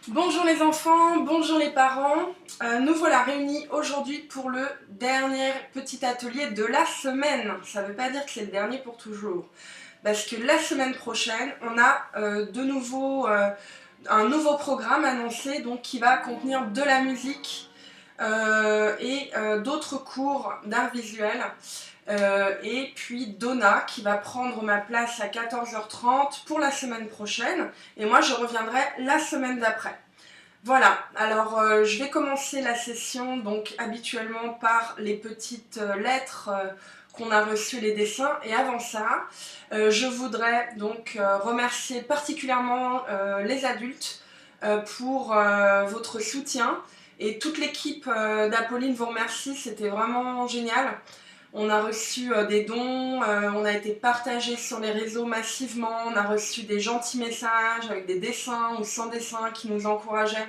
Bonjour les enfants, bonjour les parents. Nous voilà réunis aujourd'hui pour le dernier petit atelier de la semaine. Ça ne veut pas dire que c'est le dernier pour toujours. Parce que la semaine prochaine, on a de nouveau un nouveau programme annoncé donc, qui va contenir de la musique et d'autres cours d'art visuel. Et puis Donna qui va prendre ma place à 14h30 pour la semaine prochaine. Et moi je reviendrai la semaine d'après. Voilà, alors je vais commencer la session donc habituellement par les petites lettres qu'on a reçues, les dessins. Et avant ça, je voudrais donc remercier particulièrement les adultes pour votre soutien. Et toute l'équipe d'Apolline vous remercie, c'était vraiment génial. On a reçu des dons, on a été partagé sur les réseaux massivement, on a reçu des gentils messages avec des dessins ou sans dessins qui nous encourageaient.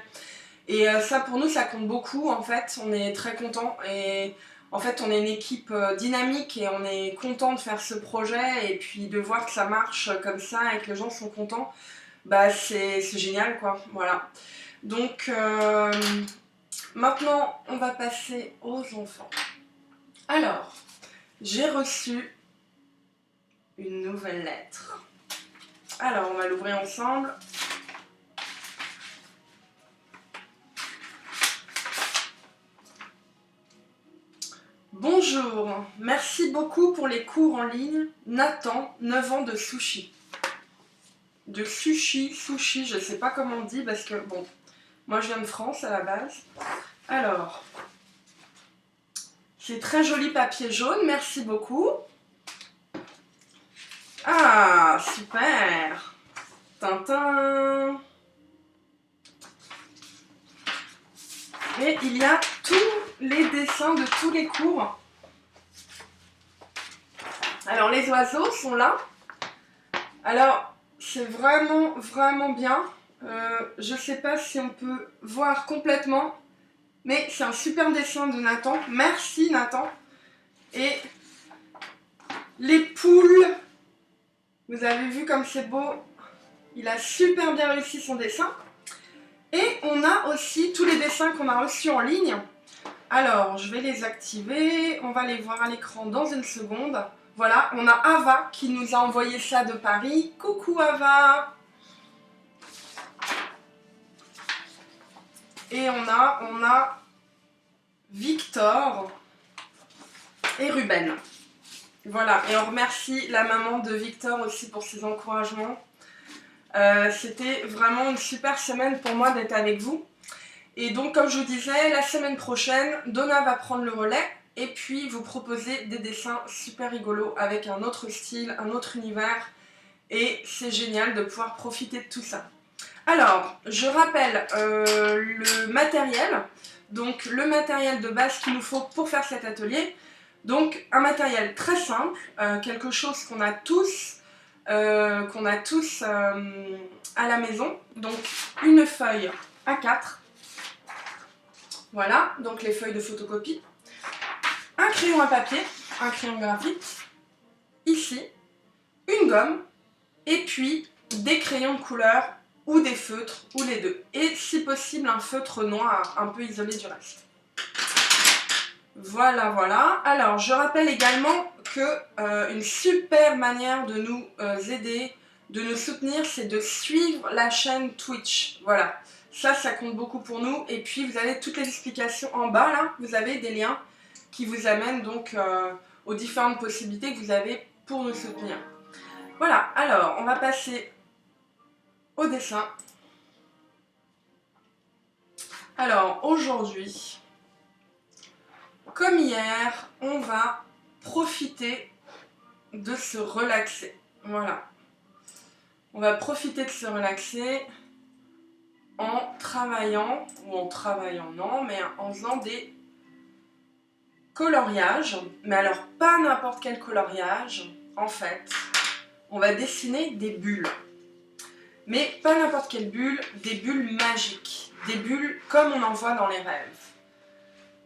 Et ça pour nous ça compte beaucoup en fait, on est très contents et en fait on est une équipe dynamique et on est content de faire ce projet et puis de voir que ça marche comme ça et que les gens sont contents, bah c'est génial quoi, voilà. Donc maintenant on va passer aux enfants. Alors, j'ai reçu une nouvelle lettre. Alors, on va l'ouvrir ensemble. Bonjour, merci beaucoup pour les cours en ligne. Nathan, 9 ans de sushi. De sushi, je sais pas comment on dit parce que, bon, moi je viens de France à la base. Alors, c'est très joli papier jaune, merci beaucoup. Ah, super. Tintin. Et il y a tous les dessins de tous les cours. Alors les oiseaux sont là. Alors c'est vraiment bien. Je ne sais pas si on peut voir complètement, mais c'est un super dessin de Nathan. Merci Nathan. Et les poules, vous avez vu comme c'est beau. Il a super bien réussi son dessin. Et on a aussi tous les dessins qu'on a reçus en ligne. Alors, je vais les activer. On va les voir à l'écran dans une seconde. Voilà, on a Ava qui nous a envoyé ça de Paris. Coucou Ava! Et on a Victor et Ruben. Voilà, et on remercie la maman de Victor aussi pour ses encouragements. C'était vraiment une super semaine pour moi d'être avec vous. Et donc, comme je vous disais, la semaine prochaine, Donna va prendre le relais et puis vous proposer des dessins super rigolos avec un autre style, un autre univers. Et c'est génial de pouvoir profiter de tout ça. Alors, je rappelle le matériel. Donc, le matériel de base qu'il nous faut pour faire cet atelier. Donc, un matériel très simple, quelque chose qu'on a tous, à la maison. Donc, une feuille A4. Voilà, donc les feuilles de photocopie. Un crayon à papier, un crayon graphite. Ici, une gomme. Et puis, des crayons de couleur ou des feutres, ou les deux. Et si possible, un feutre noir, un peu isolé du reste. Voilà, voilà. Alors, je rappelle également que une super manière de nous aider, de nous soutenir, c'est de suivre la chaîne Twitch. Voilà, ça compte beaucoup pour nous. Et puis, vous avez toutes les explications en bas, là. Vous avez des liens qui vous amènent donc aux différentes possibilités que vous avez pour nous soutenir. Voilà, alors, on va passer au dessin. Alors, aujourd'hui, comme hier, on va profiter de se relaxer. Voilà. On va profiter de se relaxer en travaillant, ou en travaillant non, mais en faisant des coloriages. Mais alors, pas n'importe quel coloriage. En fait, on va dessiner des bulles. Mais pas n'importe quelle bulle, des bulles magiques. Des bulles comme on en voit dans les rêves.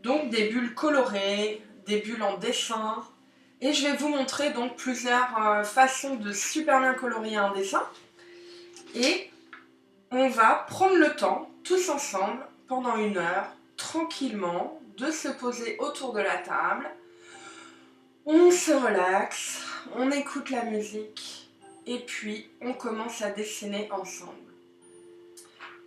Donc des bulles colorées, des bulles en dessin. Et je vais vous montrer donc plusieurs façons de super bien colorier un dessin. Et on va prendre le temps, tous ensemble, pendant 1 heure, tranquillement, de se poser autour de la table. On se relaxe, on écoute la musique et puis on commence à dessiner ensemble.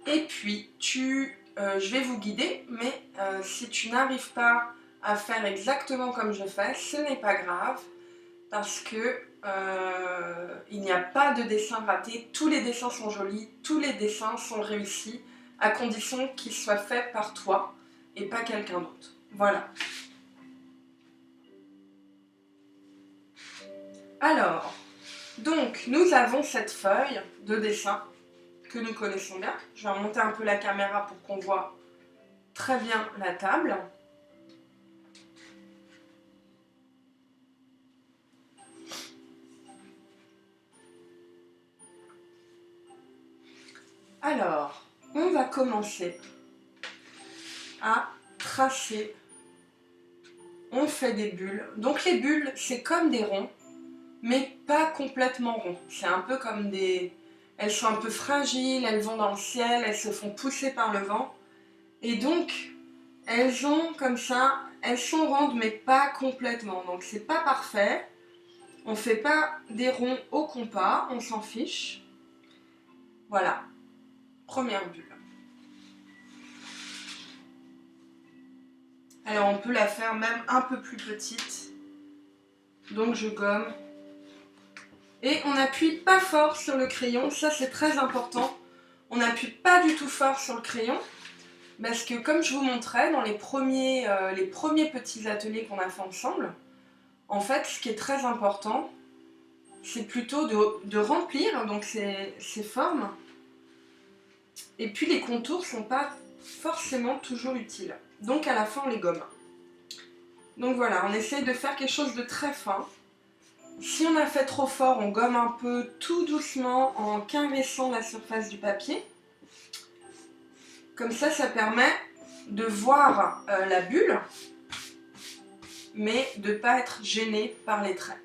Et puis, je vais vous guider, mais si tu n'arrives pas à faire exactement comme je fais, ce n'est pas grave, parce que il n'y a pas de dessin raté, tous les dessins sont jolis, tous les dessins sont réussis, à condition qu'ils soient faits par toi et pas quelqu'un d'autre. Voilà. Alors, donc nous avons cette feuille de dessin que nous connaissons bien. Je vais remonter un peu la caméra pour qu'on voit très bien la table. Alors, on va commencer à tracer. On fait des bulles. Donc les bulles, c'est comme des ronds, mais pas complètement ronds. C'est un peu comme des... Elles sont un peu fragiles, elles vont dans le ciel, elles se font pousser par le vent. Et donc, elles ont comme ça, elles sont rondes, mais pas complètement. Donc c'est pas parfait. On fait pas des ronds au compas, on s'en fiche. Voilà, première bulle. Alors on peut la faire même un peu plus petite. Donc je gomme. Et on n'appuie pas fort sur le crayon, ça c'est très important. On n'appuie pas du tout fort sur le crayon. Parce que comme je vous montrais dans les premiers petits ateliers qu'on a fait ensemble, en fait ce qui est très important, c'est plutôt de remplir donc ces formes. Et puis les contours ne sont pas forcément toujours utiles. Donc à la fin on les gomme. Donc voilà, on essaye de faire quelque chose de très fin. Si on a fait trop fort, on gomme un peu tout doucement en caressant la surface du papier. Comme ça permet de voir la bulle, mais de ne pas être gêné par les traits.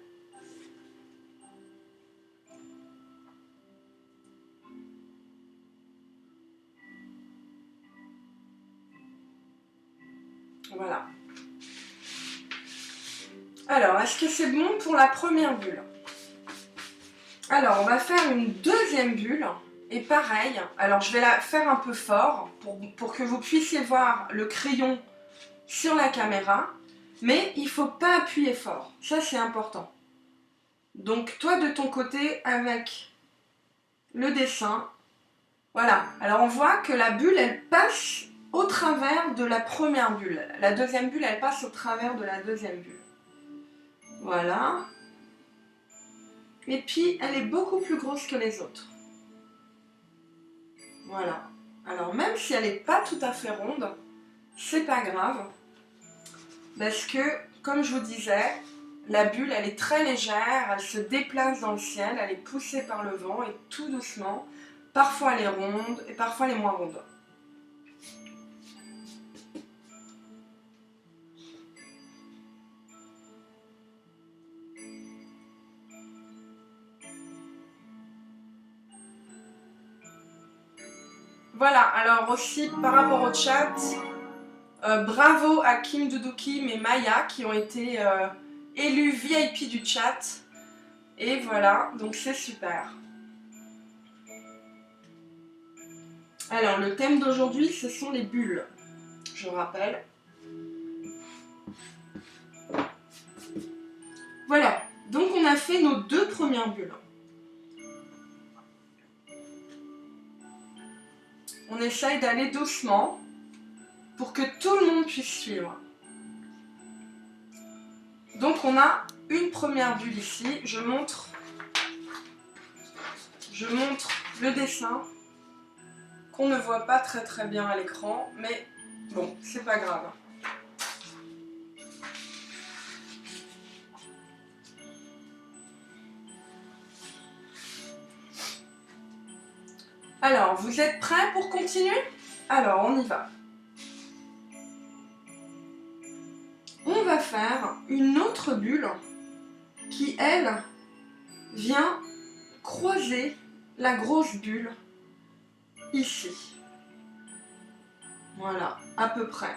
Voilà. Alors, est-ce que c'est bon pour la première bulle? Alors, on va faire une deuxième bulle. Et pareil, alors je vais la faire un peu fort pour que vous puissiez voir le crayon sur la caméra. Mais il ne faut pas appuyer fort. Ça, c'est important. Donc, toi, de ton côté, avec le dessin, voilà. Alors, on voit que la bulle, elle passe au travers de la première bulle. La deuxième bulle, elle passe au travers de la deuxième bulle. Voilà. Et puis, elle est beaucoup plus grosse que les autres. Voilà. Alors, même si elle n'est pas tout à fait ronde, c'est pas grave. Parce que, comme je vous disais, la bulle, elle est très légère, elle se déplace dans le ciel, elle est poussée par le vent et tout doucement. Parfois, elle est ronde et parfois, elle est moins ronde. Voilà, alors aussi par rapport au chat, bravo à Kim Doudou Kim et Maya qui ont été élus VIP du chat. Et voilà, donc c'est super. Alors le thème d'aujourd'hui, ce sont les bulles, je rappelle. Voilà, donc on a fait nos 2 premières bulles. On essaye d'aller doucement pour que tout le monde puisse suivre. Donc on a une première bulle ici, je montre le dessin qu'on ne voit pas très bien à l'écran, mais bon, c'est pas grave. Alors, vous êtes prêts pour continuer? Alors, on y va. On va faire une autre bulle qui, elle, vient croiser la grosse bulle ici. Voilà, à peu près.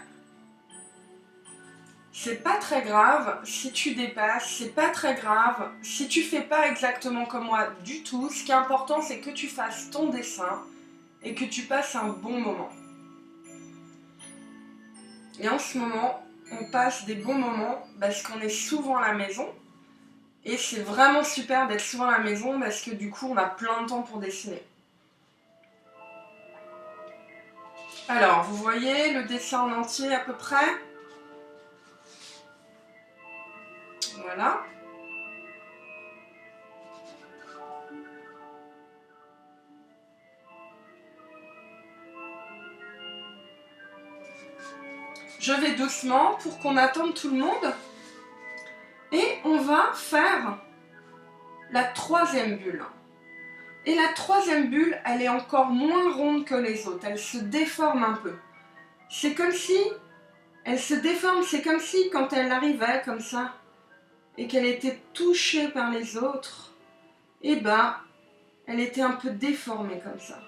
C'est pas très grave si tu dépasses, c'est pas très grave si tu fais pas exactement comme moi du tout. Ce qui est important, c'est que tu fasses ton dessin et que tu passes un bon moment. Et en ce moment, on passe des bons moments parce qu'on est souvent à la maison. Et c'est vraiment super d'être souvent à la maison parce que du coup, on a plein de temps pour dessiner. Alors, vous voyez le dessin en entier à peu près? Voilà. Je vais doucement pour qu'on attende tout le monde. Et on va faire la troisième bulle. Et la troisième bulle, elle est encore moins ronde que les autres. Elle se déforme un peu. C'est comme si elle se déforme. C'est comme si quand elle arrivait comme ça et qu'elle était touchée par les autres, eh ben, elle était un peu déformée comme ça.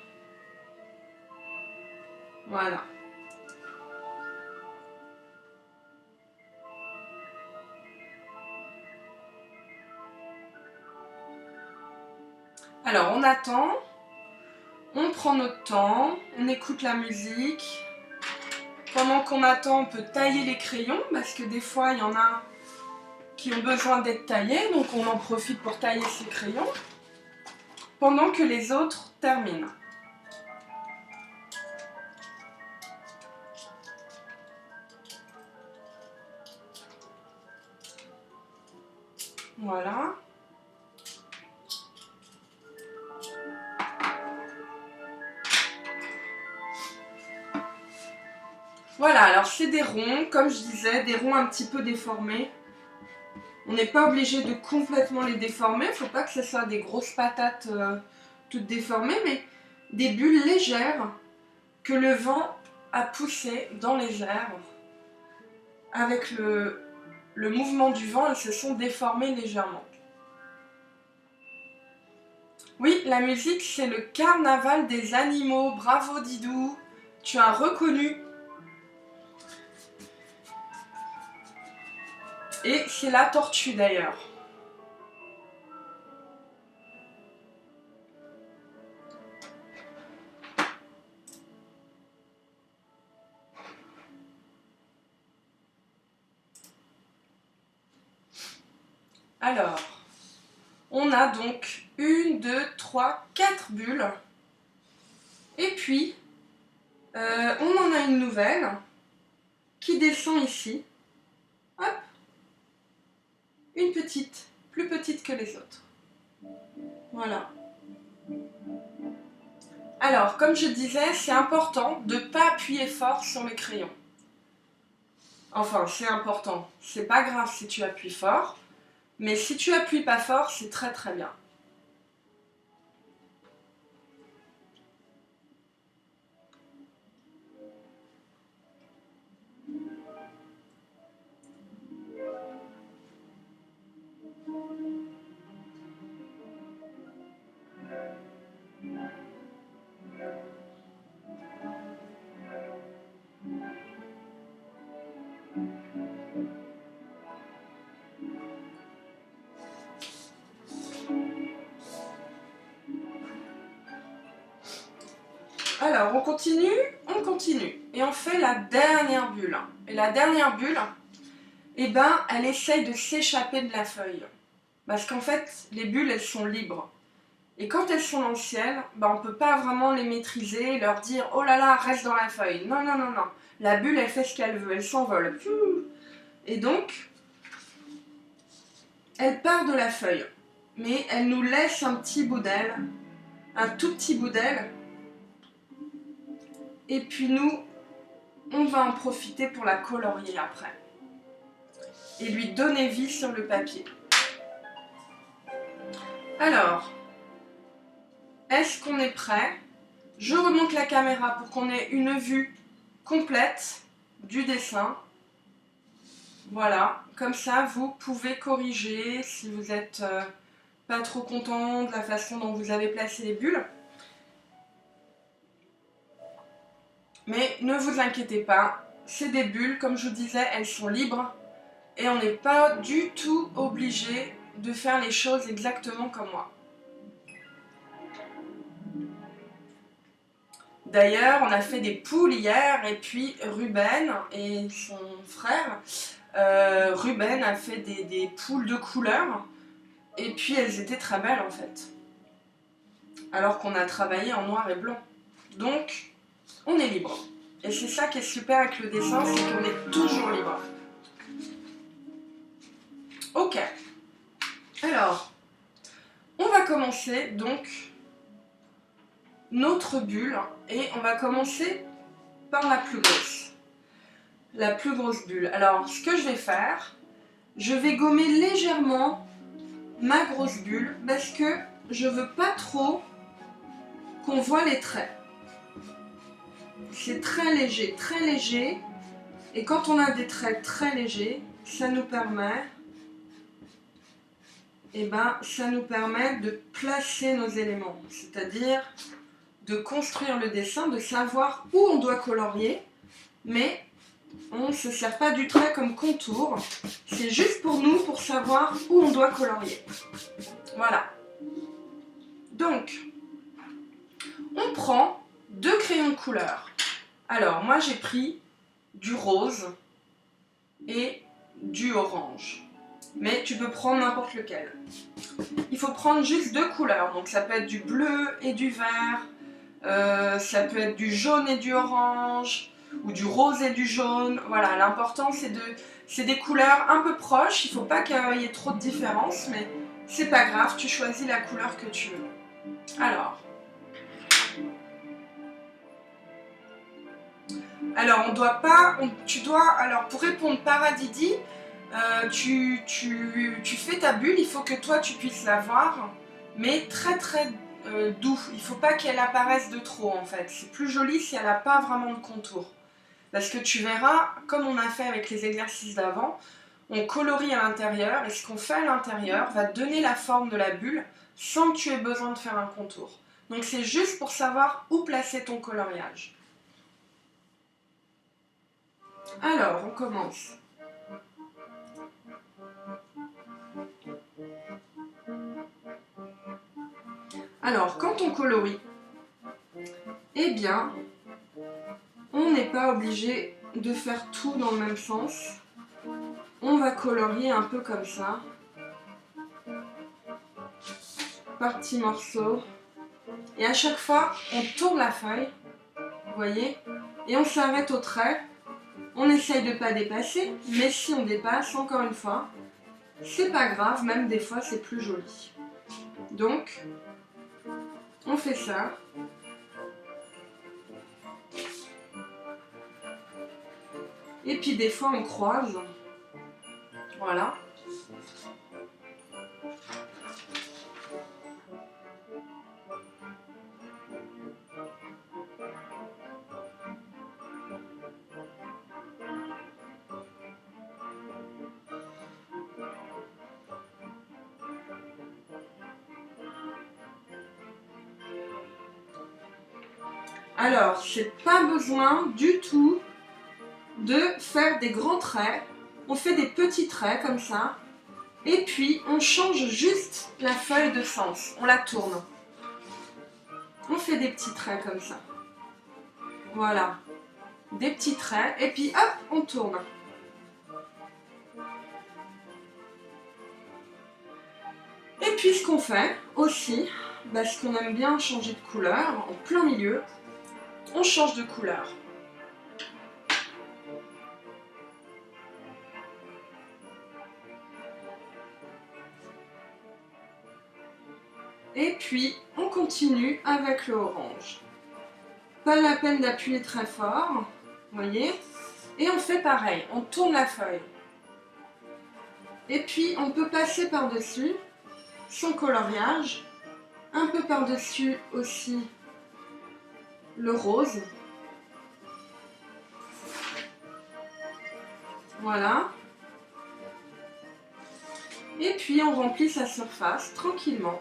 Voilà. Alors, on attend. On prend notre temps. On écoute la musique. Pendant qu'on attend, on peut tailler les crayons parce que des fois, il y en a qui ont besoin d'être taillés, donc on en profite pour tailler ces crayons pendant que les autres terminent. Voilà. Voilà, alors c'est des ronds, comme je disais, des ronds un petit peu déformés. On n'est pas obligé de complètement les déformer, il ne faut pas que ce soit des grosses patates toutes déformées, mais des bulles légères que le vent a poussées dans les airs. Avec le mouvement du vent, elles se sont déformées légèrement. Oui, la musique, c'est le carnaval des animaux. Bravo Didou, tu as reconnu. Et c'est la tortue d'ailleurs. Alors, on a donc 1, 2, 3, 4 bulles. Et puis, on en a une nouvelle qui descend ici. Hop, une petite, plus petite que les autres. Voilà. Alors, comme je disais, c'est important de ne pas appuyer fort sur les crayons. Enfin, c'est important. C'est pas grave si tu appuies fort, mais si tu appuies pas fort, c'est très très bien. Alors, on continue. Et on fait la dernière bulle. Et la dernière bulle, eh ben, elle essaye de s'échapper de la feuille. Parce qu'en fait, les bulles, elles sont libres. Et quand elles sont dans le ciel, ben, on ne peut pas vraiment les maîtriser, leur dire « Oh là là, reste dans la feuille ». Non, non, non, non. La bulle, elle fait ce qu'elle veut, elle s'envole. Et donc, elle part de la feuille. Mais elle nous laisse un petit bout d'elle, un tout petit bout d'elle. Et puis nous, on va en profiter pour la colorier après. Et lui donner vie sur le papier. Alors, est-ce qu'on est prêt? Je remonte la caméra pour qu'on ait une vue complète du dessin. Voilà, comme ça vous pouvez corriger si vous n'êtes pas trop content de la façon dont vous avez placé les bulles. Mais ne vous inquiétez pas, c'est des bulles, comme je vous disais, elles sont libres et on n'est pas du tout obligé de faire les choses exactement comme moi. D'ailleurs, on a fait des poules hier et puis Ruben et son frère, Ruben a fait des poules de couleurs et puis elles étaient très belles en fait. Alors qu'on a travaillé en noir et blanc. Donc, on est libre. Et c'est ça qui est super avec le dessin, c'est qu'on est toujours libre. Ok. Alors, on va commencer donc notre bulle et on va commencer par la plus grosse. La plus grosse bulle. Alors, ce que je vais faire, je vais gommer légèrement ma grosse bulle parce que je veux pas trop qu'on voit les traits. C'est très léger, et quand on a des traits très légers, ça nous permet, ça nous permet de placer nos éléments, c'est-à-dire de construire le dessin, de savoir où on doit colorier, mais on ne se sert pas du trait comme contour, c'est juste pour nous, pour savoir où on doit colorier. Voilà. Donc, on prend 2 crayons de couleur. Alors, moi j'ai pris du rose et du orange. Mais tu peux prendre n'importe lequel. Il faut prendre juste 2 couleurs. Donc ça peut être du bleu et du vert. Ça peut être du jaune et du orange. Ou du rose et du jaune. Voilà, l'important c'est des couleurs un peu proches. Il ne faut pas qu'il y ait trop de différence. Mais c'est pas grave, tu choisis la couleur que tu veux. Alors, on doit pas, alors pour répondre Paradidi, tu fais ta bulle, il faut que toi tu puisses la voir, mais très doux. Il faut pas qu'elle apparaisse de trop en fait. C'est plus joli si elle n'a pas vraiment de contour. Parce que tu verras, comme on a fait avec les exercices d'avant, on colorie à l'intérieur et ce qu'on fait à l'intérieur va donner la forme de la bulle sans que tu aies besoin de faire un contour. Donc c'est juste pour savoir où placer ton coloriage. Alors, on commence. Alors, quand on colorie, eh bien, on n'est pas obligé de faire tout dans le même sens. On va colorier un peu comme ça, par petits morceaux. Et à chaque fois, on tourne la feuille, vous voyez, et on s'arrête au trait. On essaye de ne pas dépasser, mais si on dépasse, encore une fois, c'est pas grave, même des fois c'est plus joli. Donc, on fait ça. Et puis des fois on croise. Voilà. Alors, c'est pas besoin du tout de faire des grands traits. On fait des petits traits comme ça. Et puis, on change juste la feuille de sens. On la tourne. On fait des petits traits comme ça. Voilà. Des petits traits. Et puis, hop, on tourne. Et puis, ce qu'on fait aussi, parce qu'on aime bien changer de couleur, en plein milieu, on change de couleur. Et puis, on continue avec le orange. Pas la peine d'appuyer très fort, vous voyez. Et on fait pareil, on tourne la feuille. Et puis, on peut passer par-dessus son coloriage, un peu par-dessus aussi le rose. Voilà. Et puis, on remplit sa surface tranquillement.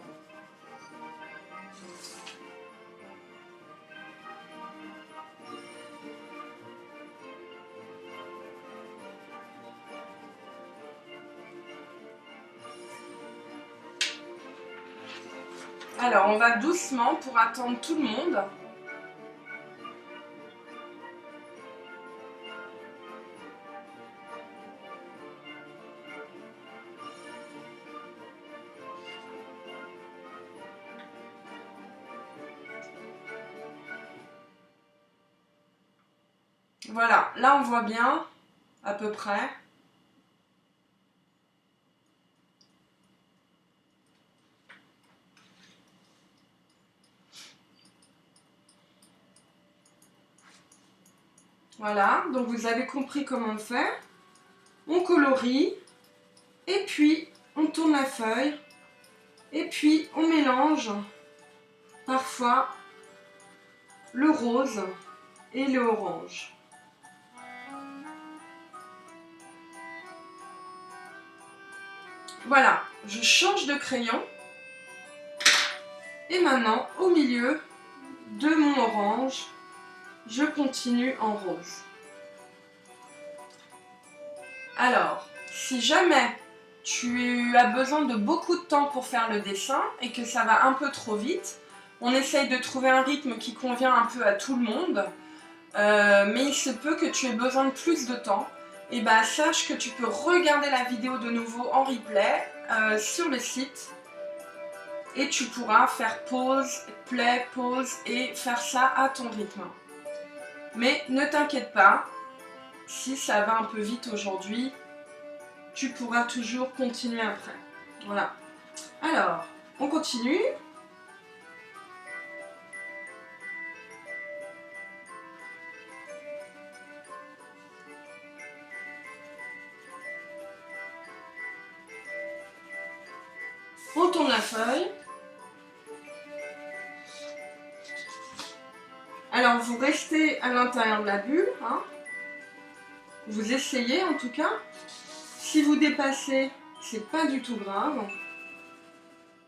Alors, on va doucement pour attendre tout le monde. Voilà, là on voit bien, à peu près. Voilà, donc vous avez compris comment on fait. On colorie, et puis on tourne la feuille, et puis on mélange parfois le rose et le orange. Voilà, je change de crayon. Et maintenant, au milieu de mon orange, je continue en rose. Alors, si jamais tu as besoin de beaucoup de temps pour faire le dessin et que ça va un peu trop vite, on essaye de trouver un rythme qui convient un peu à tout le monde, mais il se peut que tu aies besoin de plus de temps. Et bien sache que tu peux regarder la vidéo de nouveau en replay sur le site et tu pourras faire pause, play, pause et faire ça à ton rythme. Mais ne t'inquiète pas, si ça va un peu vite aujourd'hui, tu pourras toujours continuer après. Voilà. Alors, on continue. On tourne la feuille. Alors, vous restez à l'intérieur de la bulle, hein. Vous essayez en tout cas. Si vous dépassez, c'est pas du tout grave.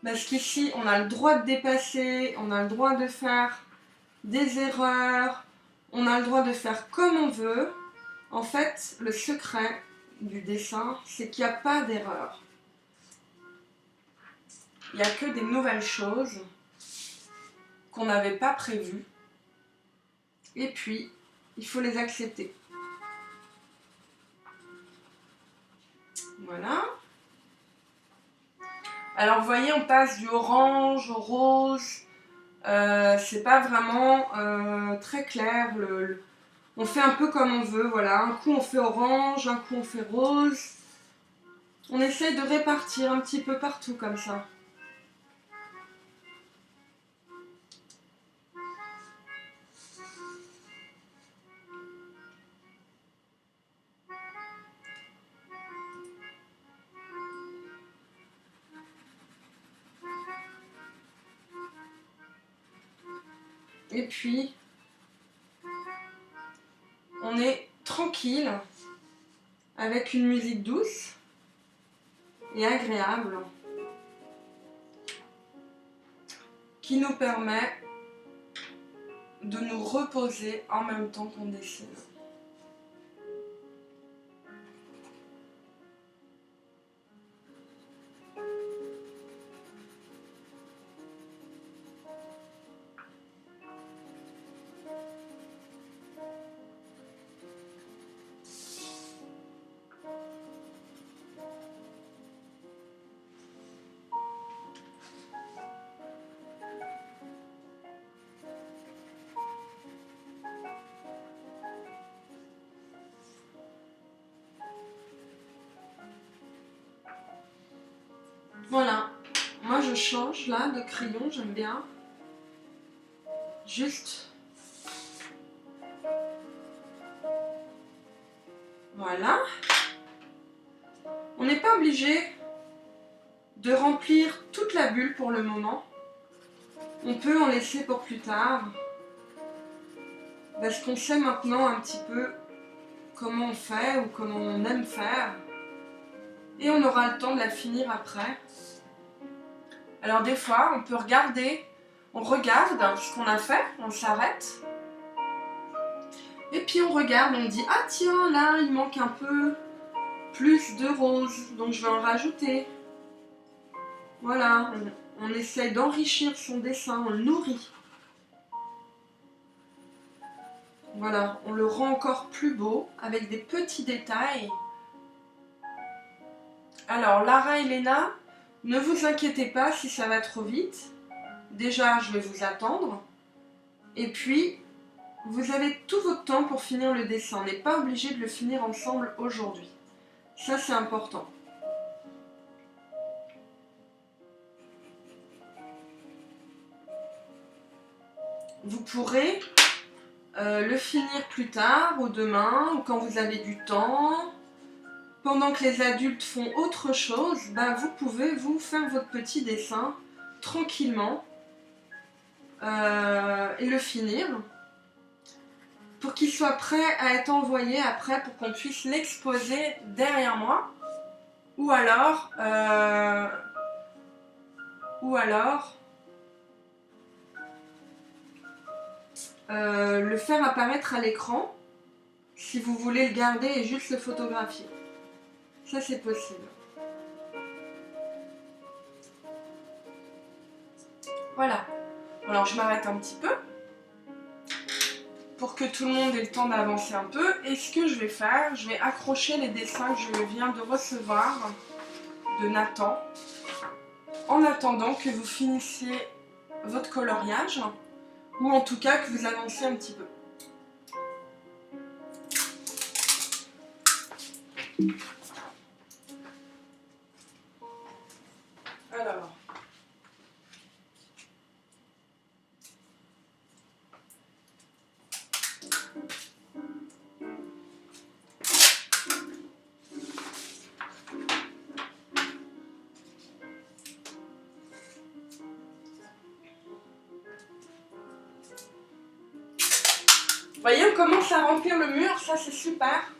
Parce qu'ici, on a le droit de dépasser, on a le droit de faire des erreurs, on a le droit de faire comme on veut. En fait, le secret du dessin, c'est qu'il n'y a pas d'erreur. Il n'y a que des nouvelles choses qu'on n'avait pas prévues. Et puis, il faut les accepter. Voilà. Alors, vous voyez, on passe du orange au rose. C'est pas vraiment très clair. On fait un peu comme on veut. Voilà. Un coup, on fait orange, un coup, on fait rose. On essaye de répartir un petit peu partout comme ça. Et puis, on est tranquille avec une musique douce et agréable qui nous permet de nous reposer en même temps qu'on dessine. Voilà, moi je change là de crayon, j'aime bien. Juste. Voilà. On n'est pas obligé de remplir toute la bulle pour le moment. On peut en laisser pour plus tard. Parce qu'on sait maintenant un petit peu comment on fait ou comment on aime faire. Et on aura le temps de la finir après. Alors des fois, on peut regarder, on regarde ce qu'on a fait, on s'arrête. Et puis on regarde, on dit « Ah tiens, là, il manque un peu plus de rose, donc je vais en rajouter. » Voilà. on essaye d'enrichir son dessin, on le nourrit. Voilà, on le rend encore plus beau avec des petits détails. Alors, Lara et Léna, ne vous inquiétez pas si ça va trop vite. Déjà, je vais vous attendre. Et puis, vous avez tout votre temps pour finir le dessin. On n'est pas obligé de le finir ensemble aujourd'hui. Ça, c'est important. Vous pourrez le finir plus tard ou demain ou quand vous avez du temps. Pendant que les adultes font autre chose, ben vous pouvez vous faire votre petit dessin tranquillement et le finir pour qu'il soit prêt à être envoyé après pour qu'on puisse l'exposer derrière moi ou alors le faire apparaître à l'écran si vous voulez le garder et juste le photographier. Ça, c'est possible. Voilà. Alors, je m'arrête un petit peu pour que tout le monde ait le temps d'avancer un peu. Et ce que je vais faire, je vais accrocher les dessins que je viens de recevoir de Nathan en attendant que vous finissiez votre coloriage ou en tout cas que vous avanciez un petit peu. Alors, vous voyez, on commence à remplir le mur, ça c'est super.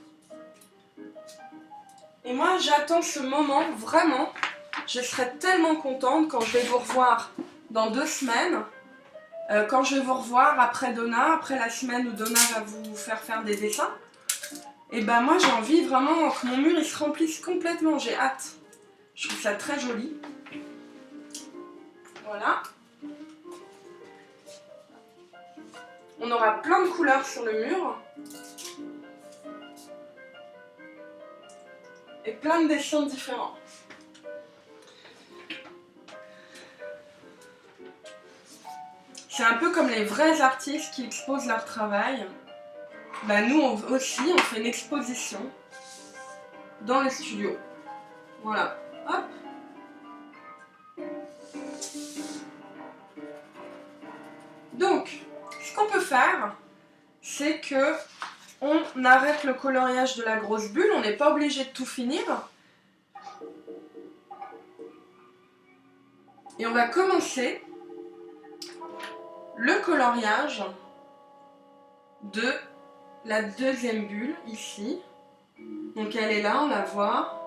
Et moi j'attends ce moment, vraiment. Je serai tellement contente quand je vais vous revoir dans 2 semaines. Quand je vais vous revoir après Donna, après la semaine où Donna va vous faire des dessins. Et ben moi j'ai envie vraiment que mon mur il se remplisse complètement, j'ai hâte. Je trouve ça très joli. Voilà. On aura plein de couleurs sur le mur. Et plein de dessins différents. C'est un peu comme les vrais artistes qui exposent leur travail. Bah nous aussi, on fait une exposition dans le studio. Voilà. Hop. Donc, ce qu'on peut faire, c'est que on arrête le coloriage de la grosse bulle. On n'est pas obligé de tout finir. Et on va commencer le coloriage de la deuxième bulle, ici. Donc elle est là, on la voit.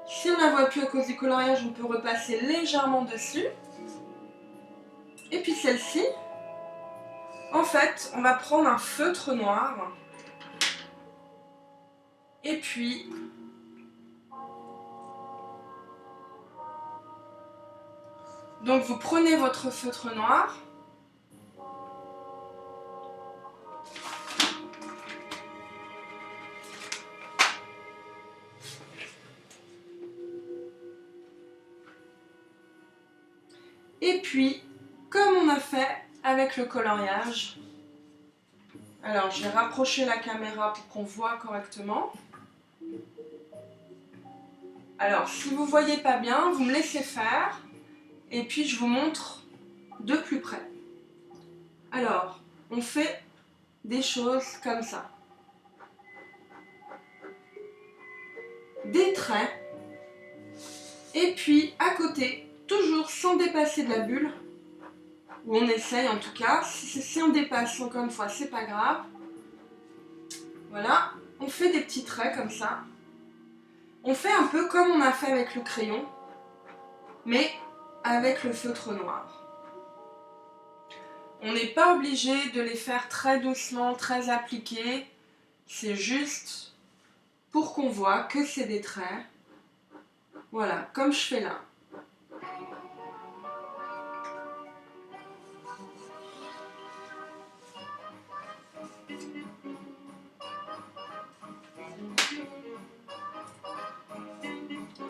Si on ne la voit plus à cause du coloriage, on peut repasser légèrement dessus. Et puis celle-ci, en fait, on va prendre un feutre noir. Et puis, donc vous prenez votre feutre noir. Et puis, comme on a fait avec le coloriage, alors je vais rapprocher la caméra pour qu'on voit correctement. Alors, si vous ne voyez pas bien, vous me laissez faire, et puis je vous montre de plus près. Alors, on fait des choses comme ça. Des traits, et puis à côté, toujours sans dépasser de la bulle, ou on essaye en tout cas. Si on dépasse, encore une fois, c'est pas grave. Voilà, on fait des petits traits comme ça. On fait un peu comme on a fait avec le crayon, mais avec le feutre noir. On n'est pas obligé de les faire très doucement, très appliqués. C'est juste pour qu'on voit que c'est des traits. Voilà, comme je fais là.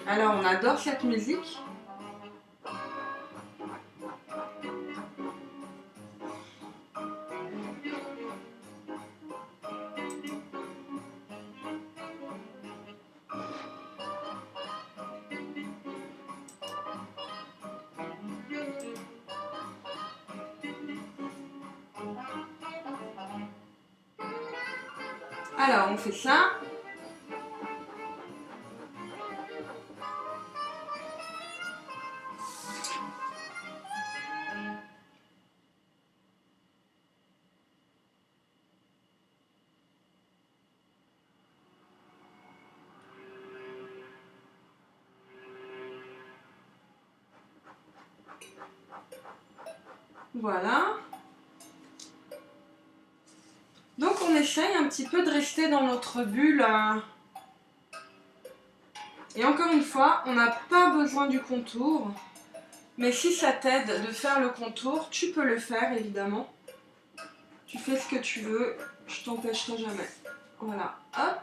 Alors on adore cette musique. Alors on fait ça. Voilà. Donc on essaye un petit peu de rester dans notre bulle. Et encore une fois, on n'a pas besoin du contour. Mais si ça t'aide de faire le contour, tu peux le faire évidemment. Tu fais ce que tu veux, je t'empêcherai jamais. Voilà, hop.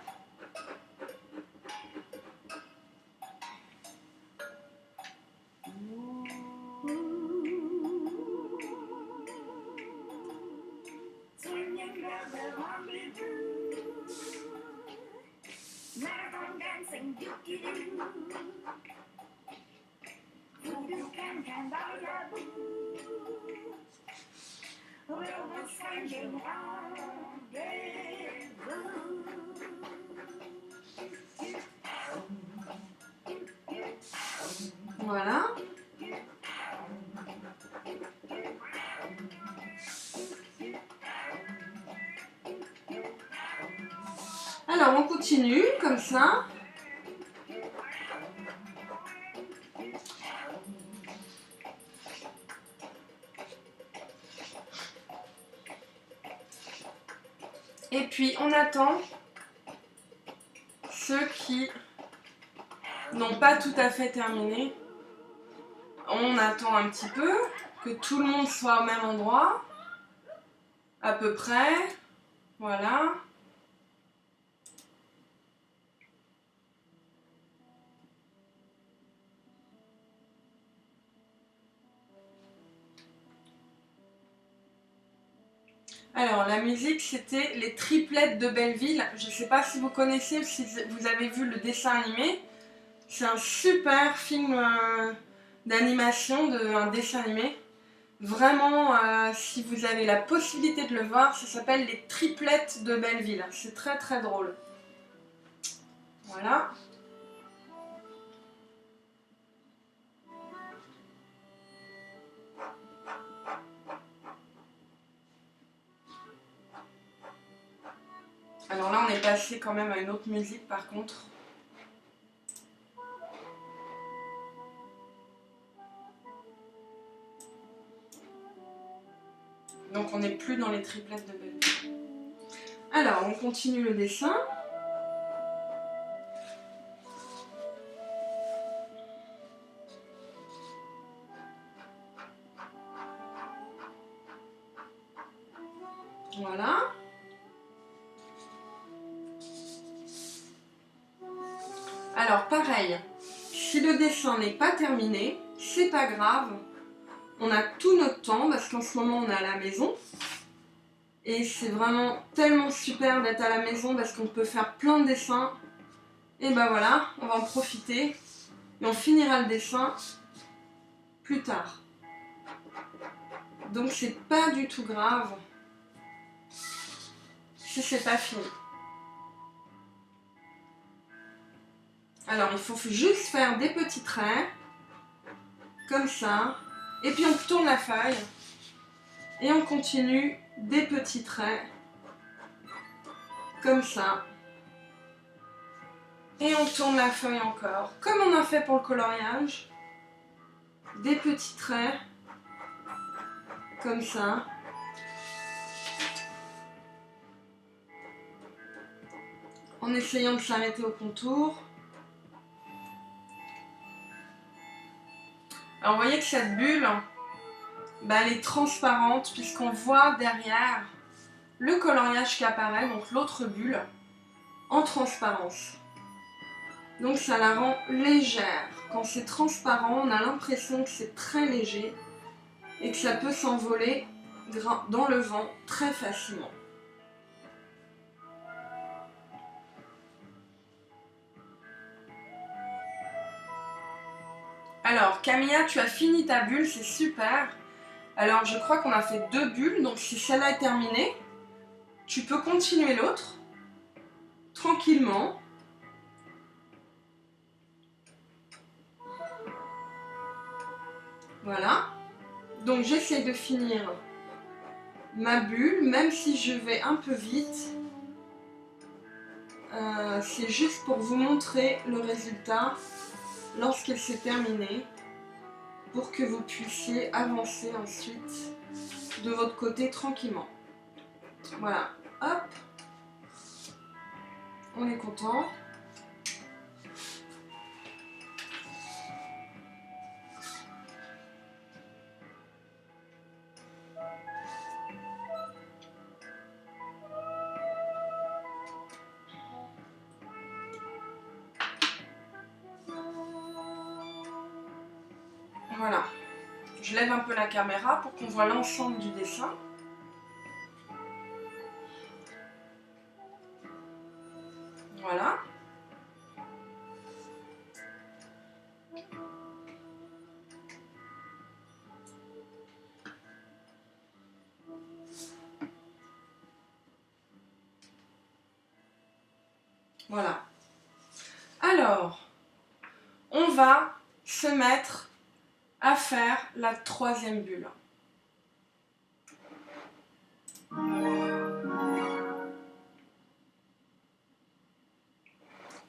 Voilà. Alors on continue comme ça. Et puis on attend ceux qui n'ont pas tout à fait terminé. On attend un petit peu que tout le monde soit au même endroit, à peu près. Voilà. Alors la musique c'était les triplettes de Belleville. Je ne sais pas si vous connaissez ou si vous avez vu le dessin animé. C'est un super film d'animation, un dessin animé. Vraiment, si vous avez la possibilité de le voir, ça s'appelle les triplettes de Belleville. C'est très très drôle. Voilà. Alors là, on est passé quand même à une autre musique par contre. Donc on n'est plus dans les triplettes de Belleville. Alors, on continue le dessin. Voilà. Alors pareil, si le dessin n'est pas terminé, c'est pas grave. On a tout notre temps parce qu'en ce moment on est à la maison. Et c'est vraiment tellement super d'être à la maison parce qu'on peut faire plein de dessins. Et ben voilà, on va en profiter. Et on finira le dessin plus tard. Donc c'est pas du tout grave si c'est pas fini. Alors il faut juste faire des petits traits, comme ça, et puis on tourne la feuille, et on continue des petits traits, comme ça, et on tourne la feuille encore, comme on a fait pour le coloriage, des petits traits, comme ça, en essayant de s'arrêter au contour. Alors vous voyez que cette bulle, elle est transparente puisqu'on voit derrière le coloriage qui apparaît, donc l'autre bulle, en transparence. Donc ça la rend légère. Quand c'est transparent, on a l'impression que c'est très léger et que ça peut s'envoler dans le vent très facilement. Alors Camilla, tu as fini ta bulle, c'est super. Alors je crois qu'on a fait 2 bulles, donc si celle-là est terminée, tu peux continuer l'autre tranquillement. Voilà. Donc j'essaie de finir ma bulle, même si je vais un peu vite. C'est juste pour vous montrer le résultat lorsqu'elle s'est terminée, pour que vous puissiez avancer ensuite de votre côté tranquillement. Voilà, hop, on est content. Voilà, je lève un peu la caméra pour qu'on voit l'ensemble du dessin. Voilà. Voilà. Alors, on va se mettre à faire la 3e bulle.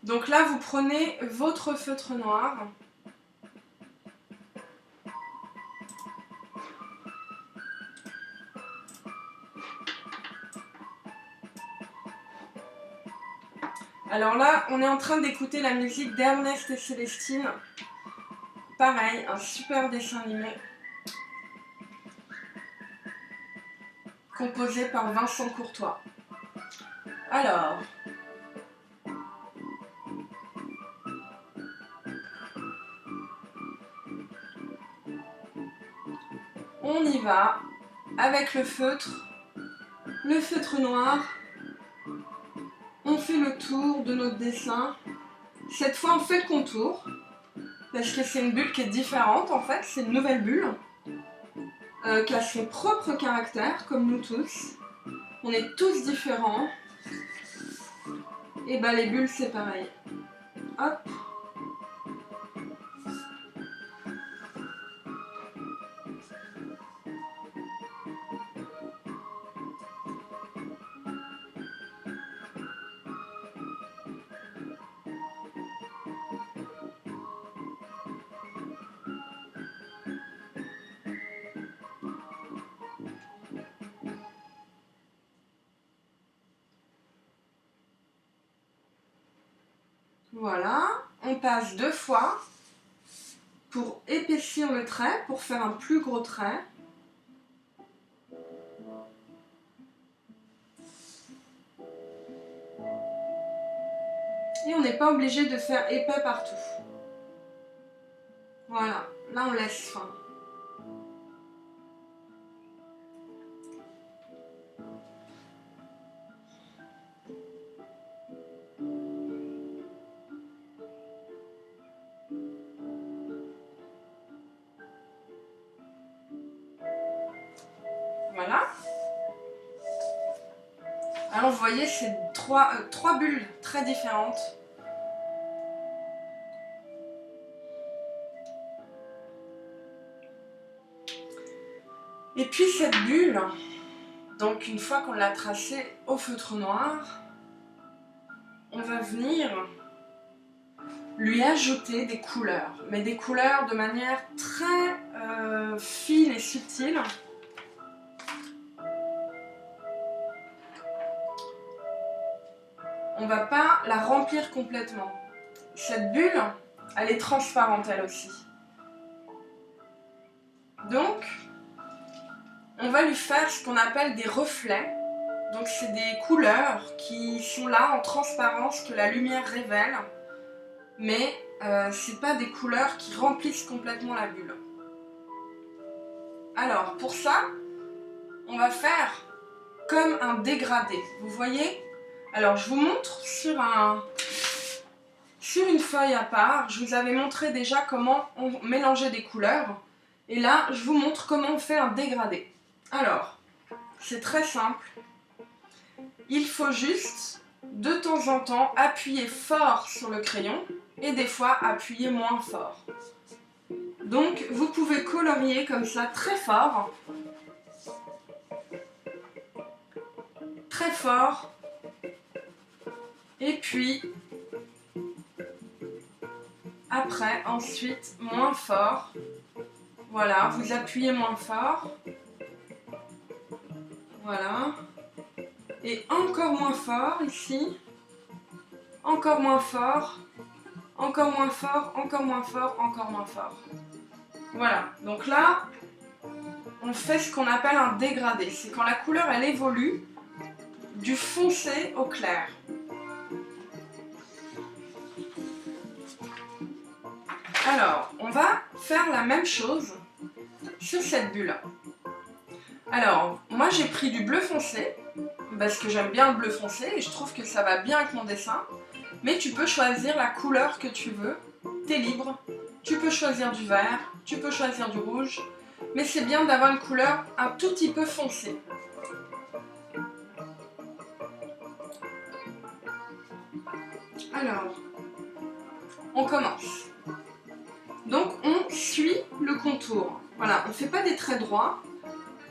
Donc là, vous prenez votre feutre noir. Alors là, on est en train d'écouter la musique d'Ernest et Célestine. Pareil, un super dessin animé. Composé par Vincent Courtois. Alors, on y va avec le feutre noir. On fait le tour de notre dessin. Cette fois, on fait le contour, parce que c'est une bulle qui est différente en fait, c'est une nouvelle bulle, qui a son propre caractère, comme nous tous. On est tous différents. Et bah les bulles c'est pareil. Hop. Voilà, on passe 2 fois pour épaissir le trait, pour faire un plus gros trait. Et on n'est pas obligé de faire épais partout. Voilà, là on laisse fin. Voilà. Alors vous voyez, c'est trois bulles très différentes. Et puis cette bulle, donc une fois qu'on l'a tracée au feutre noir, on va venir lui ajouter des couleurs, mais des couleurs de manière très fine et subtile. On va pas la remplir complètement. Cette bulle, elle est transparente elle aussi. Donc, on va lui faire ce qu'on appelle des reflets. Donc c'est des couleurs qui sont là en transparence que la lumière révèle. mais c'est pas des couleurs qui remplissent complètement la bulle. Alors pour ça, on va faire comme un dégradé, vous voyez? Alors je vous montre sur une feuille à part. Je vous avais montré déjà comment on mélangeait des couleurs, et là je vous montre comment on fait un dégradé. Alors, c'est très simple, il faut juste de temps en temps appuyer fort sur le crayon et des fois appuyer moins fort. Donc vous pouvez colorier comme ça très fort, et puis après ensuite moins fort. Voilà, vous appuyez moins fort, voilà, et encore moins fort ici, encore moins fort, encore moins fort, encore moins fort, encore moins fort. Voilà, donc là on fait ce qu'on appelle un dégradé, c'est quand la couleur elle évolue du foncé au clair. Alors, on va faire la même chose sur cette bulle. Alors, moi j'ai pris du bleu foncé, parce que j'aime bien le bleu foncé et je trouve que ça va bien avec mon dessin. Mais tu peux choisir la couleur que tu veux, t'es libre. Tu peux choisir du vert, tu peux choisir du rouge, mais c'est bien d'avoir une couleur un tout petit peu foncée. Alors, on commence. Donc on suit le contour. Voilà, on ne fait pas des traits droits,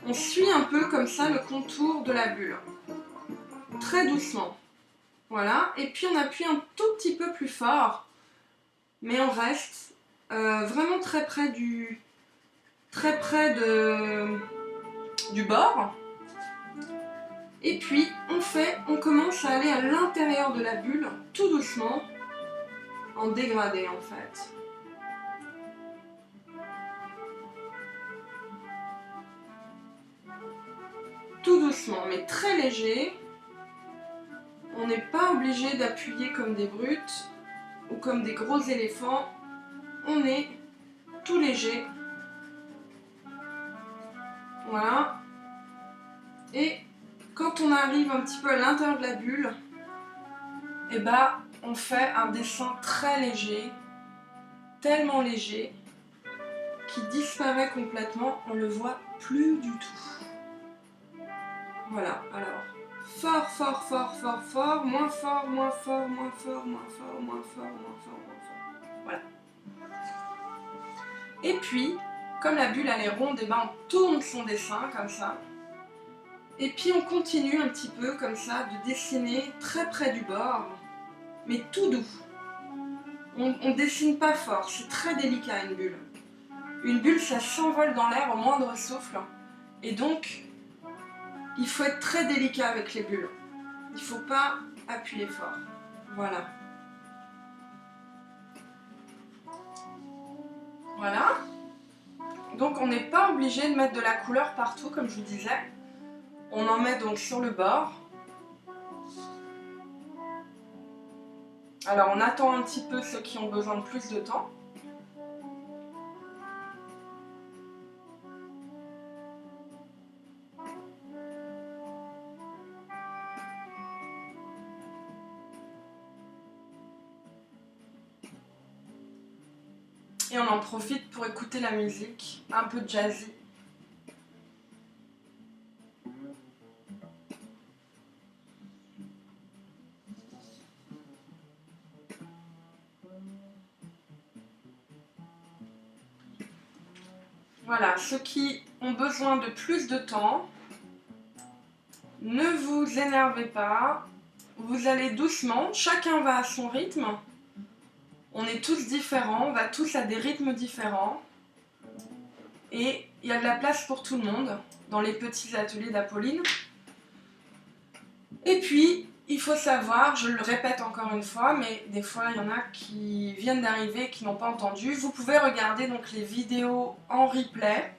on suit un peu comme ça le contour de la bulle. Très doucement. Voilà, et puis on appuie un tout petit peu plus fort, mais on reste vraiment très près du bord. Et puis on commence à aller à l'intérieur de la bulle, tout doucement, en dégradé en fait. Tout doucement, mais très léger. On n'est pas obligé d'appuyer comme des brutes ou comme des gros éléphants. On est tout léger. Voilà. Et quand on arrive un petit peu à l'intérieur de la bulle, et bah, on fait un dessin très léger, tellement léger, qui disparaît complètement, on le voit plus du tout. Voilà, alors, fort, fort, fort, fort, fort, moins fort, moins fort, moins fort, moins fort, moins fort, moins fort, moins fort. Voilà. Et puis, comme la bulle elle est ronde, et ben on tourne son dessin comme ça. Et puis on continue un petit peu comme ça de dessiner très près du bord, mais tout doux. On dessine pas fort, c'est très délicat une bulle. Une bulle, ça s'envole dans l'air au moindre souffle. Et donc, il faut être très délicat avec les bulles. Il ne faut pas appuyer fort. Voilà. Voilà. Donc, on n'est pas obligé de mettre de la couleur partout, comme je vous disais. On en met donc sur le bord. Alors, on attend un petit peu ceux qui ont besoin de plus de temps. Et on en profite pour écouter la musique, un peu jazzy. Voilà, ceux qui ont besoin de plus de temps, ne vous énervez pas, vous allez doucement, chacun va à son rythme. On est tous différents, on va tous à des rythmes différents. Et il y a de la place pour tout le monde dans les petits ateliers d'Apolline. Et puis, il faut savoir, je le répète encore une fois, mais des fois il y en a qui viennent d'arriver, qui n'ont pas entendu. Vous pouvez regarder donc les vidéos en replay.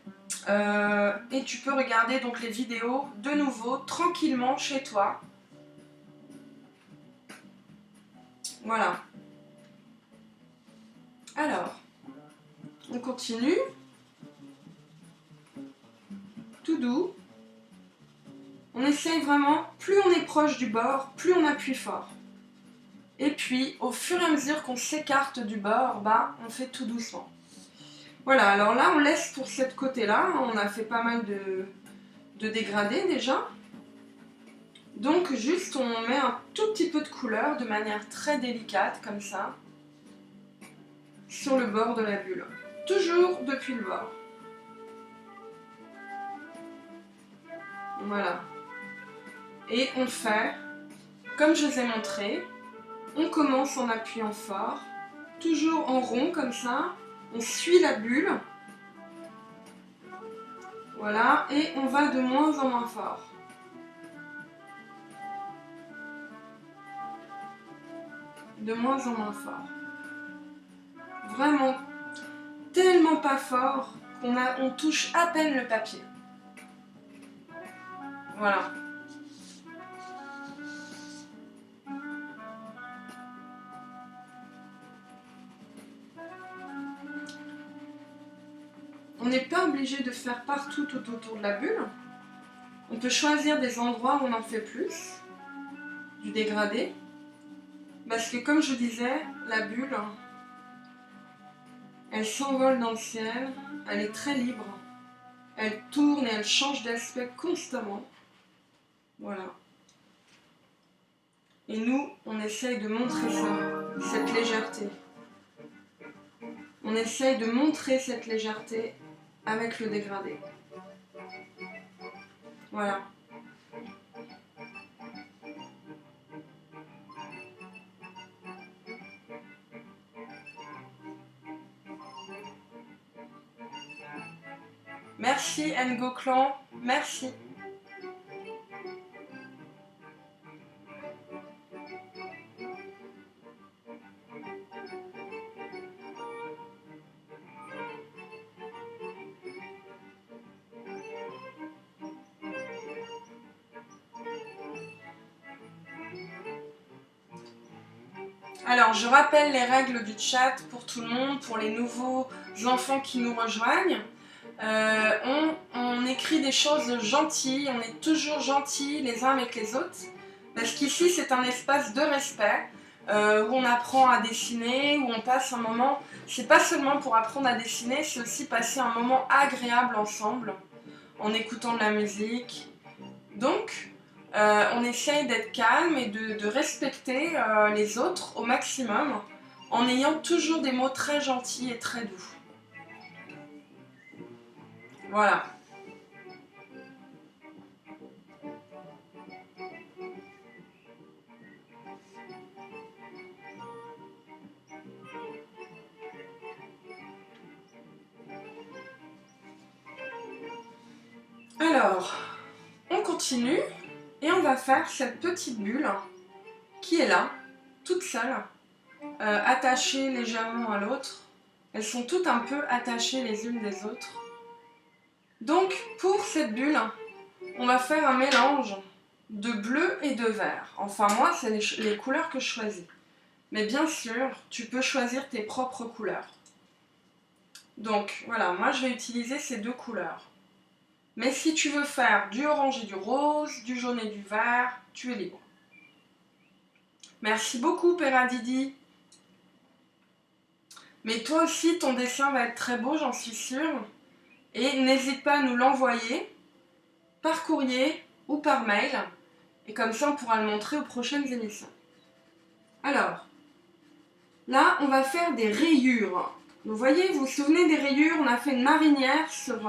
Et tu peux regarder donc les vidéos de nouveau tranquillement chez toi. Voilà. Alors, on continue. Tout doux. On essaye vraiment, plus on est proche du bord, plus on appuie fort. Et puis, au fur et à mesure qu'on s'écarte du bord, on fait tout doucement. Voilà, alors là, on laisse pour cette côté-là. On a fait pas mal de dégradés déjà. Donc, juste, on met un tout petit peu de couleur de manière très délicate, comme ça, sur le bord de la bulle. Toujours depuis le bord. Voilà. Et on fait, comme je vous ai montré, on commence en appuyant fort, toujours en rond comme ça, on suit la bulle, voilà, et on va de moins en moins fort. De moins en moins fort. Vraiment tellement pas fort qu'on touche à peine le papier. Voilà. On n'est pas obligé de faire partout tout autour de la bulle. On peut choisir des endroits où on en fait plus, du dégradé. Parce que comme je disais, la bulle, elle s'envole dans le ciel, elle est très libre. Elle tourne et elle change d'aspect constamment. Voilà. Et nous, on essaye de montrer ça, cette légèreté. On essaye de montrer cette légèreté avec le dégradé. Voilà. Merci Ngo Clan, merci. Alors, je rappelle les règles du chat pour tout le monde, pour les nouveaux enfants qui nous rejoignent. On écrit des choses gentilles, on est toujours gentils les uns avec les autres, parce qu'ici c'est un espace de respect, où on apprend à dessiner, où on passe un moment, c'est pas seulement pour apprendre à dessiner, c'est aussi passer un moment agréable ensemble, en écoutant de la musique. Donc, on essaye d'être calme et de respecter les autres au maximum, en ayant toujours des mots très gentils et très doux. Voilà. Alors, on continue et on va faire cette petite bulle qui est là, toute seule, attachée légèrement à l'autre. Elles sont toutes un peu attachées les unes des autres. Donc, pour cette bulle, on va faire un mélange de bleu et de vert. Enfin, moi, c'est les couleurs que je choisis. Mais bien sûr, tu peux choisir tes propres couleurs. Donc, voilà, moi, je vais utiliser ces deux couleurs. Mais si tu veux faire du orange et du rose, du jaune et du vert, tu es libre. Merci beaucoup, Peradidi. Mais toi aussi, ton dessin va être très beau, j'en suis sûre. Et n'hésite pas à nous l'envoyer par courrier ou par mail. Et comme ça, on pourra le montrer aux prochaines émissions. Alors, là, on va faire des rayures. Vous voyez, vous vous souvenez des rayures? On a fait une marinière sur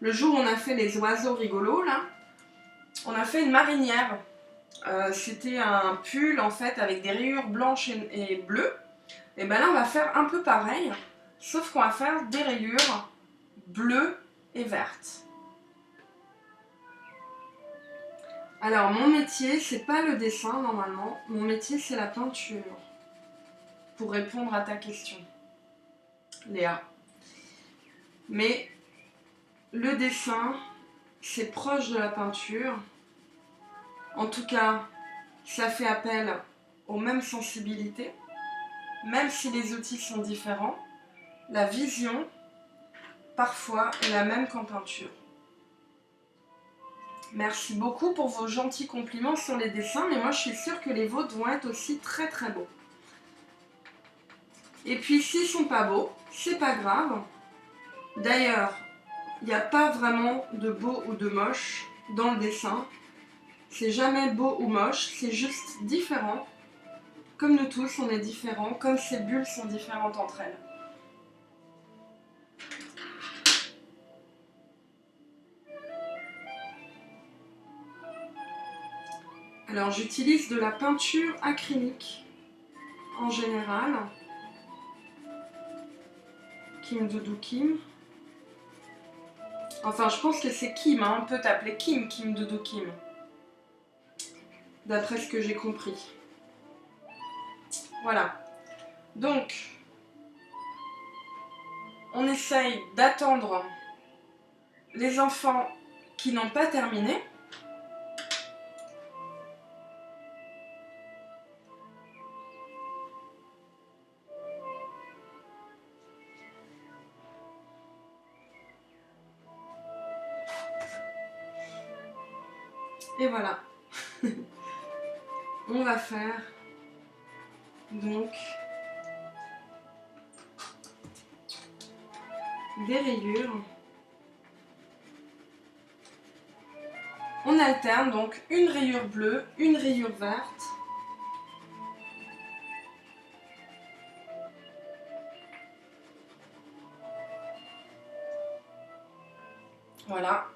le jour où on a fait les oiseaux rigolos, là. On a fait une marinière. C'était un pull, en fait, avec des rayures blanches et bleues. Et bien là, on va faire un peu pareil, sauf qu'on va faire des rayures bleues et vertes. Alors, mon métier, c'est pas le dessin, normalement. Mon métier, c'est la peinture. Pour répondre à ta question, Léa. Mais le dessin, c'est proche de la peinture. En tout cas, ça fait appel aux mêmes sensibilités. même si les outils sont différents, la vision, parfois, est la même qu'en peinture. Merci beaucoup pour vos gentils compliments sur les dessins, mais moi je suis sûre que les vôtres vont être aussi très très beaux. Et puis s'ils ne sont pas beaux, c'est pas grave. D'ailleurs, il n'y a pas vraiment de beau ou de moche dans le dessin. C'est jamais beau ou moche, c'est juste différent. Comme nous tous, on est différents, comme ces bulles sont différentes entre elles. Alors j'utilise de la peinture acrylique en général. Kim Doudou Kim. Enfin, je pense que c'est Kim, hein. On peut t'appeler Kim, Kim Doudou Kim. D'après ce que j'ai compris. Voilà. Donc, on essaye d'attendre les enfants qui n'ont pas terminé. Et voilà. On va faire donc des rayures. On alterne donc une rayure bleue, une rayure verte. Voilà.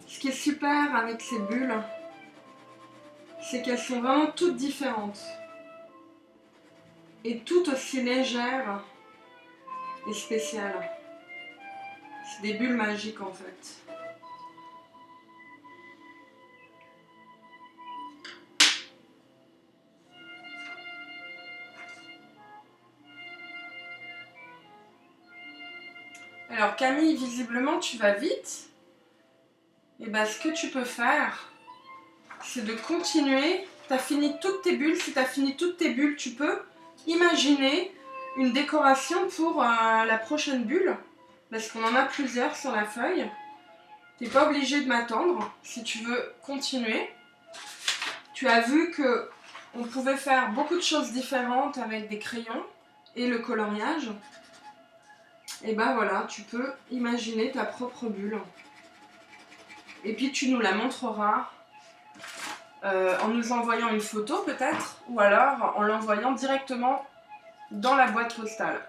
Ce qui est super avec ces bulles, c'est qu'elles sont vraiment toutes différentes. Et toutes aussi légères et spéciales. C'est des bulles magiques en fait. Alors Camille, visiblement tu vas vite. Et bien ce que tu peux faire, c'est de continuer. Tu as fini toutes tes bulles. Si tu as fini toutes tes bulles, tu peux imaginer une décoration pour la prochaine bulle. Parce qu'on en a plusieurs sur la feuille. Tu n'es pas obligé de m'attendre si tu veux continuer. Tu as vu que on pouvait faire beaucoup de choses différentes avec des crayons et le coloriage. Et ben voilà, tu peux imaginer ta propre bulle. Et puis tu nous la montreras en nous envoyant une photo peut-être, ou alors en l'envoyant directement dans la boîte postale.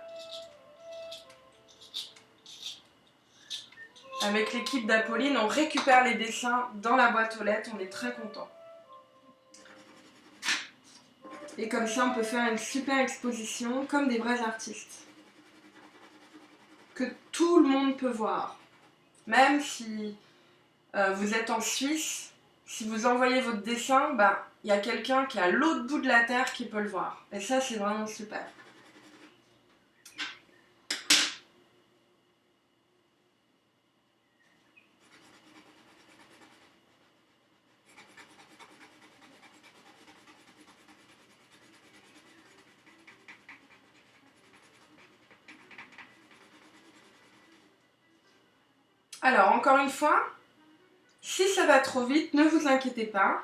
Avec l'équipe d'Apolline, on récupère les dessins dans la boîte aux lettres, on est très contents. Et comme ça, on peut faire une super exposition comme des vrais artistes. Que tout le monde peut voir. Même si vous êtes en Suisse, si vous envoyez votre dessin, il y a quelqu'un qui est à l'autre bout de la terre qui peut le voir. Et ça, c'est vraiment super. Alors, encore une fois, si ça va trop vite, ne vous inquiétez pas.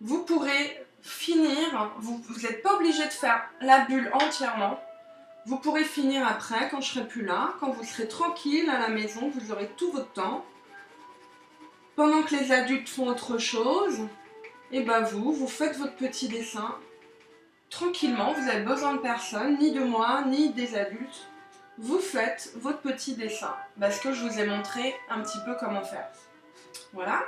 Vous pourrez finir, vous n'êtes pas obligé de faire la bulle entièrement. Vous pourrez finir après, quand je serai plus là, quand vous serez tranquille à la maison, vous aurez tout votre temps. Pendant que les adultes font autre chose, et vous faites votre petit dessin tranquillement. Vous n'avez besoin de personne, ni de moi, ni des adultes. Vous faites votre petit dessin, parce que je vous ai montré un petit peu comment faire. Voilà.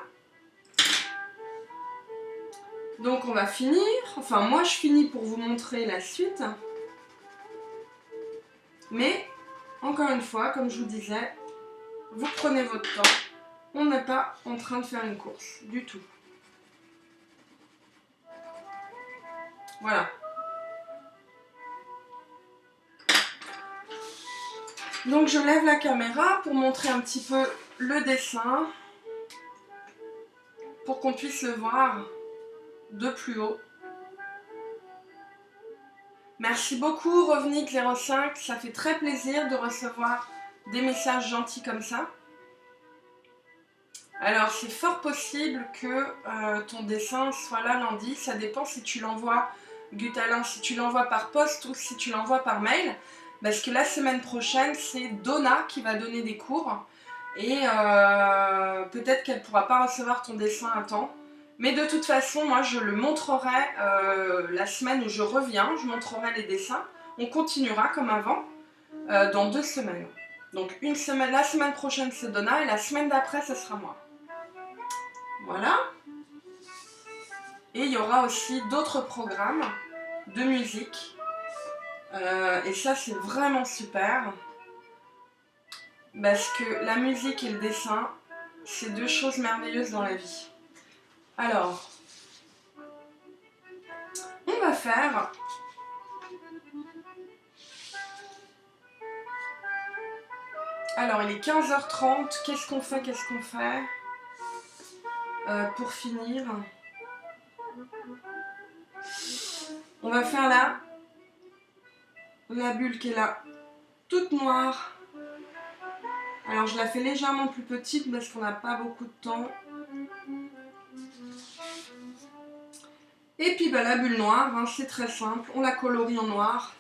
Donc on va finir, enfin moi je finis pour vous montrer la suite. Mais, encore une fois, comme je vous disais, vous prenez votre temps, on n'est pas en train de faire une course, du tout. Voilà. Donc je lève la caméra pour montrer un petit peu le dessin, pour qu'on puisse le voir de plus haut. Merci beaucoup Rovnik05, ça fait très plaisir de recevoir des messages gentils comme ça. Alors c'est fort possible que ton dessin soit là lundi, ça dépend si tu l'envoies, Gutalin, si tu l'envoies par poste ou si tu l'envoies par mail, parce que la semaine prochaine c'est Donna qui va donner des cours et peut-être qu'elle ne pourra pas recevoir ton dessin à temps. Mais de toute façon, moi je le montrerai la semaine où je reviens, je montrerai les dessins. On continuera comme avant dans 2 semaines. Donc une semaine, la semaine prochaine c'est Donna et la semaine d'après ce sera moi. Voilà. Et il y aura aussi d'autres programmes de musique. Et ça c'est vraiment super. Parce que la musique et le dessin, c'est 2 choses merveilleuses dans la vie. Alors, on va faire alors il est 15h30, qu'est-ce qu'on fait pour finir? On va faire la bulle qui est là, toute noire. Alors je la fais légèrement plus petite parce qu'on n'a pas beaucoup de temps. Et puis bah, la bulle noire, hein, c'est très simple, on la colorie en noir.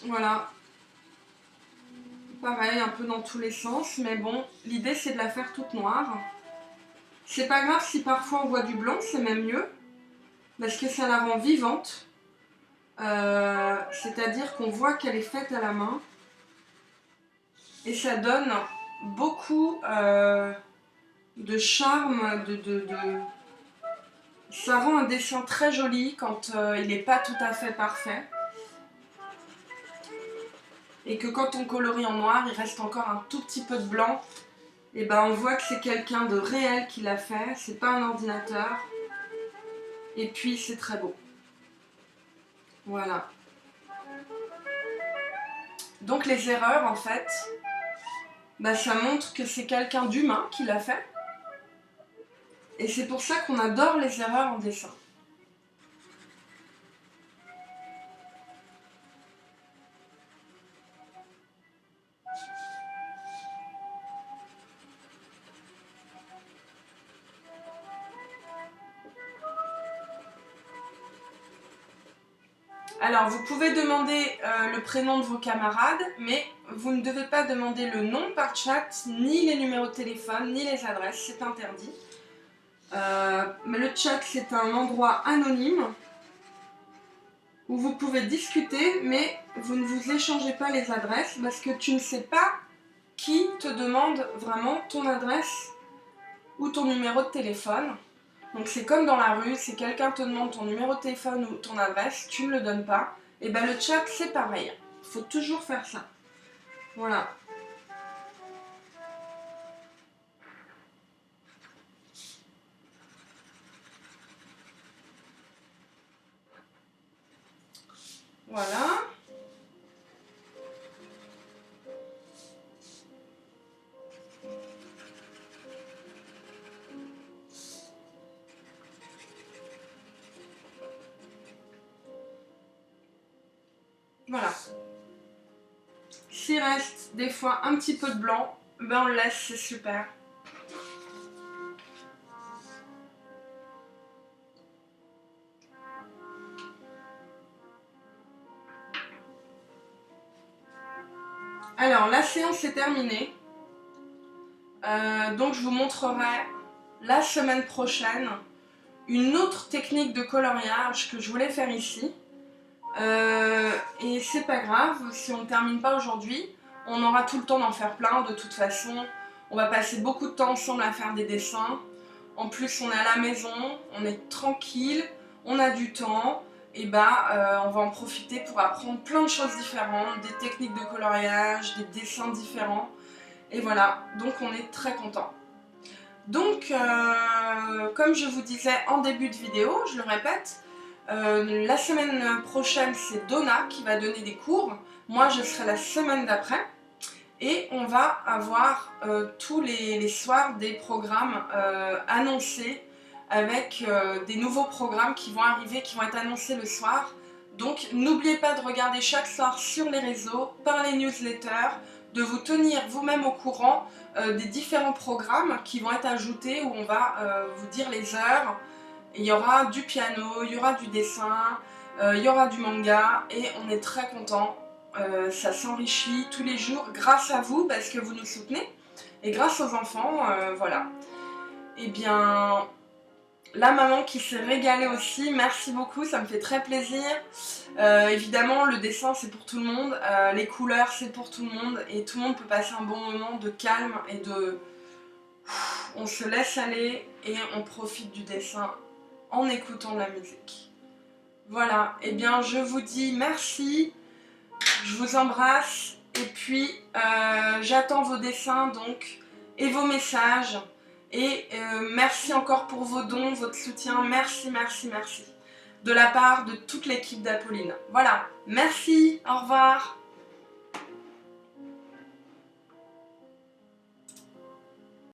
Voilà. Pareil, un peu dans tous les sens, mais bon, l'idée c'est de la faire toute noire. C'est pas grave si parfois on voit du blanc, c'est même mieux, parce que ça la rend vivante. C'est-à-dire qu'on voit qu'elle est faite à la main. Et ça donne beaucoup de charme, ça rend un dessin très joli quand il n'est pas tout à fait parfait. Et que quand on colorie en noir, il reste encore un tout petit peu de blanc. Et ben on voit que c'est quelqu'un de réel qui l'a fait, c'est pas un ordinateur. Et puis c'est très beau. Voilà. Donc les erreurs en fait, bah, ça montre que c'est quelqu'un d'humain qui l'a fait. Et c'est pour ça qu'on adore les erreurs en dessin. Alors, vous pouvez demander le prénom de vos camarades, mais vous ne devez pas demander le nom par chat, ni les numéros de téléphone, ni les adresses, c'est interdit. Mais le chat, c'est un endroit anonyme où vous pouvez discuter, mais vous ne vous échangez pas les adresses parce que tu ne sais pas qui te demande vraiment ton adresse ou ton numéro de téléphone. Donc c'est comme dans la rue, si quelqu'un te demande ton numéro de téléphone ou ton adresse, tu ne le donnes pas. Et bien le chat c'est pareil, il faut toujours faire ça. Voilà. Voilà. Voilà. S'il reste des fois un petit peu de blanc, ben on le laisse, c'est super. Alors la séance est terminée. Donc je vous montrerai la semaine prochaine une autre technique de coloriage que je voulais faire ici. Et c'est pas grave, si on ne termine pas aujourd'hui, on aura tout le temps d'en faire plein. De toute façon, on va passer beaucoup de temps ensemble à faire des dessins. En plus, on est à la maison, on est tranquille, on a du temps. Et bah, on va en profiter pour apprendre plein de choses différentes, des techniques de coloriage, des dessins différents. Et voilà, donc on est très content. Donc, comme je vous disais en début de vidéo, je le répète, la semaine prochaine, c'est Donna qui va donner des cours. Moi, je serai la semaine d'après. Et on va avoir tous les soirs des programmes annoncés avec des nouveaux programmes qui vont arriver, qui vont être annoncés le soir. Donc n'oubliez pas de regarder chaque soir sur les réseaux, par les newsletters, de vous tenir vous-même au courant des différents programmes qui vont être ajoutés où on va vous dire les heures. Il y aura du piano, il y aura du dessin, il y aura du manga et on est très contents. Ça s'enrichit tous les jours grâce à vous parce que vous nous soutenez et grâce aux enfants, voilà. Et bien, la maman qui s'est régalée aussi, merci beaucoup, ça me fait très plaisir. Évidemment, le dessin c'est pour tout le monde, les couleurs c'est pour tout le monde et tout le monde peut passer un bon moment de calme et de... On se laisse aller et on profite du dessin en écoutant de la musique. Voilà, et bien je vous dis merci. Je vous embrasse et puis j'attends vos dessins donc et vos messages et merci encore pour vos dons, votre soutien, merci, merci, merci de la part de toute l'équipe d'Apolline. Voilà, merci, au revoir.